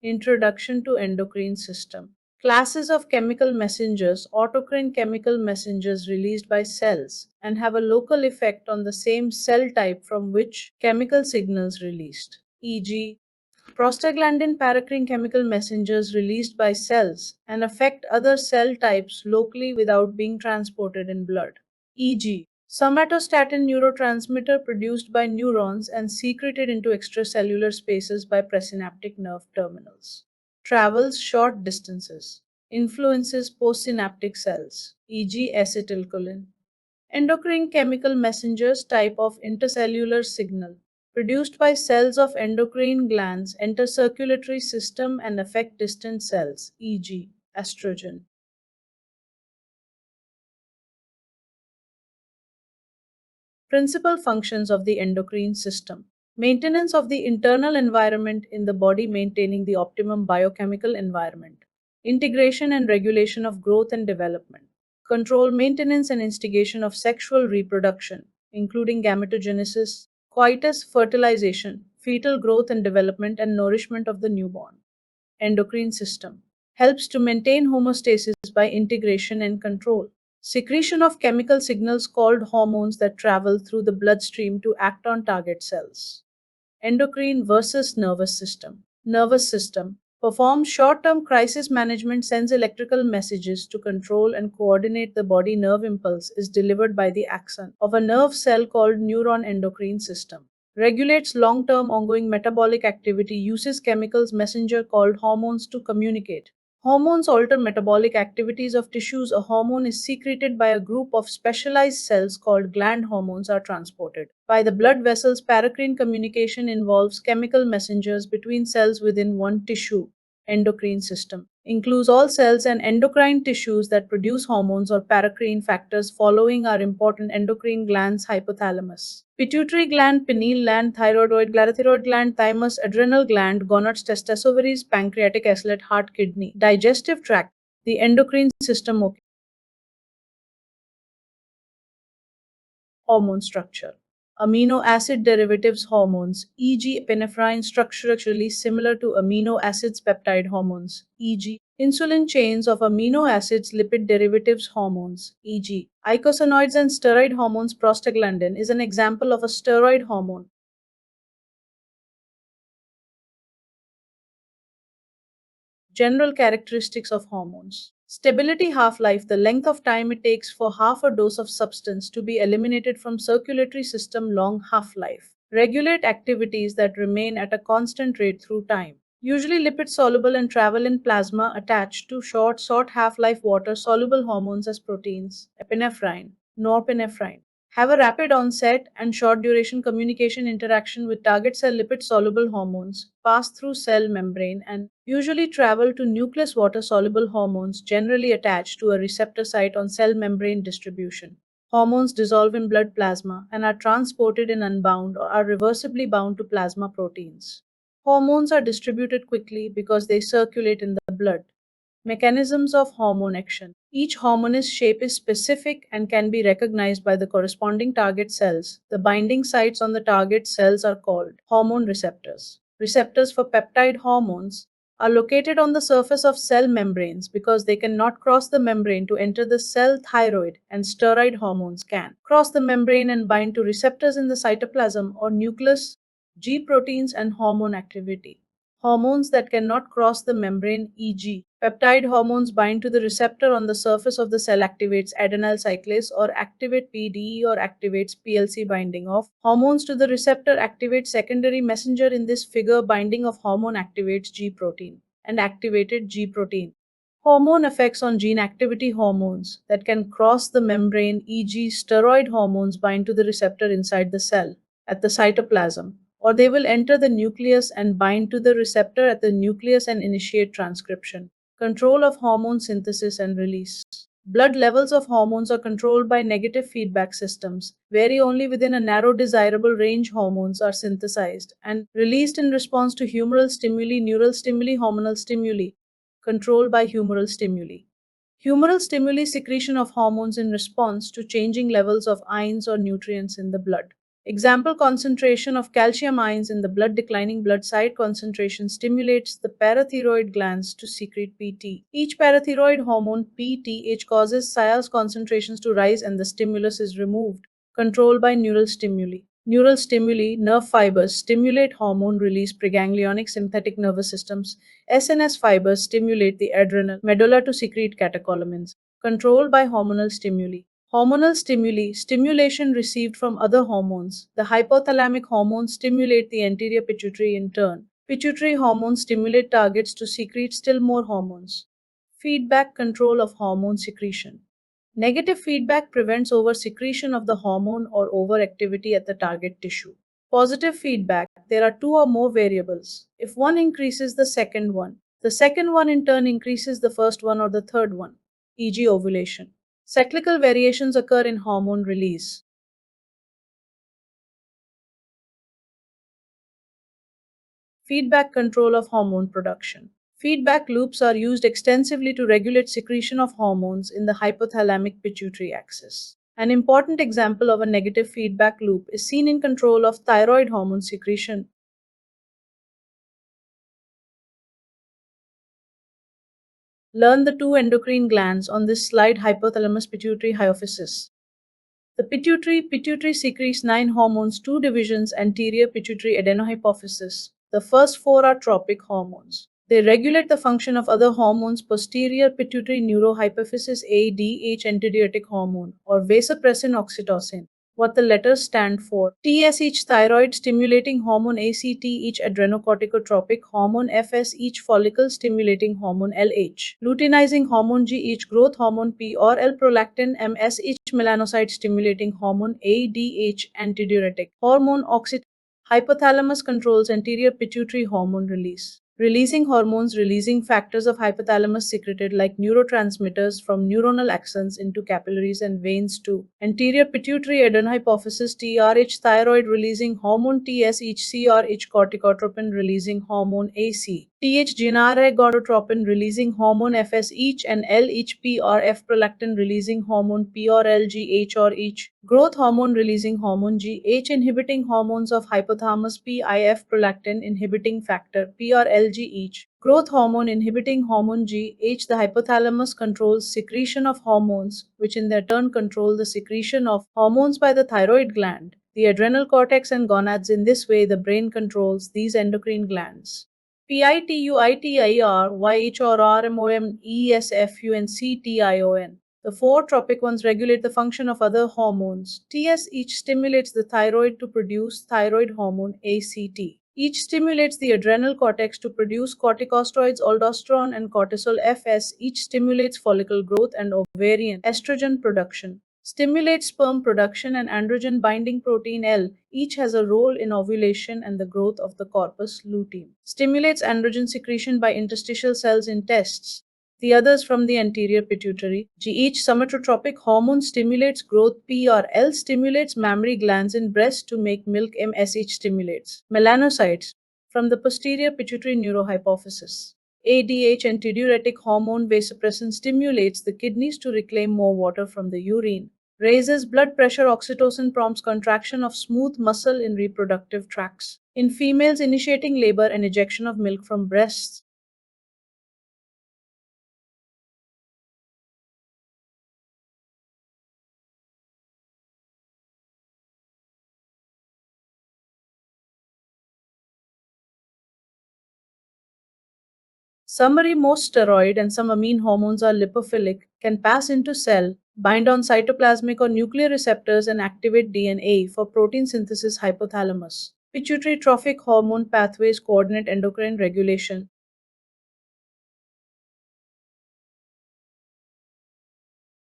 Introduction to endocrine system. Classes of chemical messengers, autocrine chemical messengers released by cells and have a local effect on the same cell type from which chemical signals released, e.g., prostaglandin paracrine chemical messengers released by cells and affect other cell types locally without being transported in blood, e.g., somatostatin neurotransmitter produced by neurons and secreted into extracellular spaces by presynaptic nerve terminals. Travels short distances. Influences postsynaptic cells, e.g., acetylcholine. Endocrine chemical messengers type of intercellular signal produced by cells of endocrine glands enter circulatory system and affect distant cells, e.g., estrogen. Principal functions of the endocrine system. Maintenance of the internal environment in the body, maintaining the optimum biochemical environment. Integration and regulation of growth and development. Control, maintenance, and instigation of sexual reproduction, including gametogenesis, coitus, fertilization, fetal growth and development, and nourishment of the newborn. Endocrine system helps to maintain homeostasis by integration and control. Secretion of chemical signals called hormones that travel through the bloodstream to act on target cells. Endocrine versus nervous system. Nervous system performs short term crisis management, sends electrical messages to control and coordinate the body. Nerve impulse is delivered by the axon of a nerve cell called neuron. Endocrine system regulates long term ongoing metabolic activity, uses chemicals messenger called hormones to communicate. Hormones alter metabolic activities of tissues. A hormone is secreted by a group of specialized cells called gland. Hormones are transported by the blood vessels. Paracrine communication involves chemical messengers between cells within one tissue. Endocrine system includes all cells and endocrine tissues that produce hormones or paracrine factors. Following are important endocrine glands: hypothalamus, pituitary gland, pineal gland, thyroid gland, parathyroid gland, thymus, adrenal gland, gonads, testes, ovaries, pancreatic islet, heart, kidney, digestive tract. The endocrine system. Hormone structure. Amino acid derivatives hormones, e.g., epinephrine, structurally similar to amino acids. Peptide hormones, e.g., insulin. Chains of amino acids. Lipid derivatives hormones, e.g., eicosanoids and steroid hormones. Prostaglandin is an example of a steroid hormone. General characteristics of hormones. Stability, half life, the length of time it takes for half a dose of substance to be eliminated from circulatory system. Long half life. Regulate activities that remain at a constant rate through time. Usually lipid soluble and travel in plasma. Attached to short half life water soluble hormones as proteins. Epinephrine, norepinephrine have a rapid onset and short duration communication interaction with target cell. Lipid soluble hormones pass through cell membrane and usually travel to nucleus. Water soluble hormones generally attach to a receptor site on cell membrane. Distribution. Hormones dissolve in blood plasma and are transported in unbound or are reversibly bound to plasma proteins. Hormones are distributed quickly because they circulate in the blood. Mechanisms of hormone action. Each hormone's shape is specific and can be recognized by the corresponding target cells. The binding sites on the target cells are called hormone receptors. Receptors for peptide hormones are located on the surface of cell membranes because they cannot cross the membrane to enter the cell. Thyroid and steroid hormones can cross the membrane and bind to receptors in the cytoplasm or nucleus. G proteins and hormone activity. Hormones that cannot cross the membrane, e.g., peptide hormones, bind to the receptor on the surface of the cell, activates adenyl cyclase or activate PDE or activates PLC. Binding of hormones to the receptor activates secondary messenger. In this figure, binding of hormone activates G protein and activated G protein. Hormone effects on gene activity. Hormones that can cross the membrane, e.g., steroid hormones, bind to the receptor inside the cell at the cytoplasm, or they will enter the nucleus and bind to the receptor at the nucleus and initiate transcription. Control of hormone synthesis and release. Blood levels of hormones are controlled by negative feedback systems, vary only within a narrow desirable range. Hormones are synthesized and released in response to humoral stimuli, neural stimuli, hormonal stimuli, controlled by humoral stimuli. Humoral stimuli secretion of hormones in response to changing levels of ions or nutrients in the blood. Example concentration of calcium ions in the blood declining blood side concentration stimulates the parathyroid glands to secrete PT. Each parathyroid hormone PTH causes Sial's concentrations to rise and the stimulus is removed. Controlled by neural stimuli. Neural stimuli, nerve fibers, stimulate hormone release preganglionic sympathetic nervous systems. SNS fibers stimulate the adrenal medulla to secrete catecholamines. Controlled by hormonal stimuli. Hormonal stimuli, stimulation received from other hormones. The hypothalamic hormones stimulate the anterior pituitary in turn. Pituitary hormones stimulate targets to secrete still more hormones. Feedback control of hormone secretion. Negative feedback prevents over-secretion of the hormone or overactivity at the target tissue. Positive feedback, there are two or more variables. If one increases the second one in turn increases the first one or the third one, e.g., ovulation. Cyclical variations occur in hormone release. Feedback control of hormone production. Feedback loops are used extensively to regulate secretion of hormones in the hypothalamic pituitary axis. An important example of a negative feedback loop is seen in control of thyroid hormone secretion. Learn the two endocrine glands on this slide hypothalamus pituitary hypophysis. The pituitary secretes 9 hormones, 2 divisions, anterior pituitary adenohypophysis. The first 4 are tropic hormones. They regulate the function of other hormones, posterior pituitary neurohypophysis ADH antidiuretic hormone or vasopressin oxytocin. What the letters stand for. TSH thyroid stimulating hormone ACT each adrenocorticotropic hormone FS each follicle stimulating hormone LH luteinizing hormone G each growth hormone P or L prolactin MS each melanocyte stimulating hormone ADH antidiuretic hormone oxytocin. Hypothalamus controls anterior pituitary hormone release. Releasing hormones, releasing factors of hypothalamus secreted like neurotransmitters from neuronal axons into capillaries and veins too. Anterior pituitary adenohypophysis TRH thyroid releasing hormone TSH CRH corticotropin releasing hormone AC. TH gonadotropin releasing hormone FS each and LH PRF prolactin releasing hormone P or LGH or each. Growth hormone releasing hormone GH inhibiting hormones of hypothalamus PIF prolactin inhibiting factor P or LG each. Growth hormone inhibiting hormone GH. The hypothalamus controls secretion of hormones, which in their turn control the secretion of hormones by the thyroid gland, the adrenal cortex, and gonads. In this way, the brain controls these endocrine glands. PITUITIR, or RMOMESFUNCTION. The 4 tropic ones regulate the function of other hormones. TSH stimulates the thyroid to produce thyroid hormone ACT. Each stimulates the adrenal cortex to produce corticosteroids, aldosterone, and cortisol FS. Each stimulates follicle growth and ovarian estrogen production. Stimulates sperm production and androgen binding protein L. Each has a role in ovulation and the growth of the corpus luteum. Stimulates androgen secretion by interstitial cells in testes. The others from the anterior pituitary. Each somatotropic hormone stimulates growth. P or L stimulates mammary glands in breast to make milk. MSH stimulates melanocytes from the posterior pituitary neurohypophysis. ADH antidiuretic hormone vasopressin stimulates the kidneys to reclaim more water from the urine. Raises blood pressure. Oxytocin prompts contraction of smooth muscle in reproductive tracts. In females initiating labor and ejection of milk from breasts. Summary. Most steroid and some amine hormones are lipophilic, can pass into cell, bind on cytoplasmic or nuclear receptors and activate DNA for protein synthesis. Hypothalamus. Pituitary trophic hormone pathways coordinate endocrine regulation.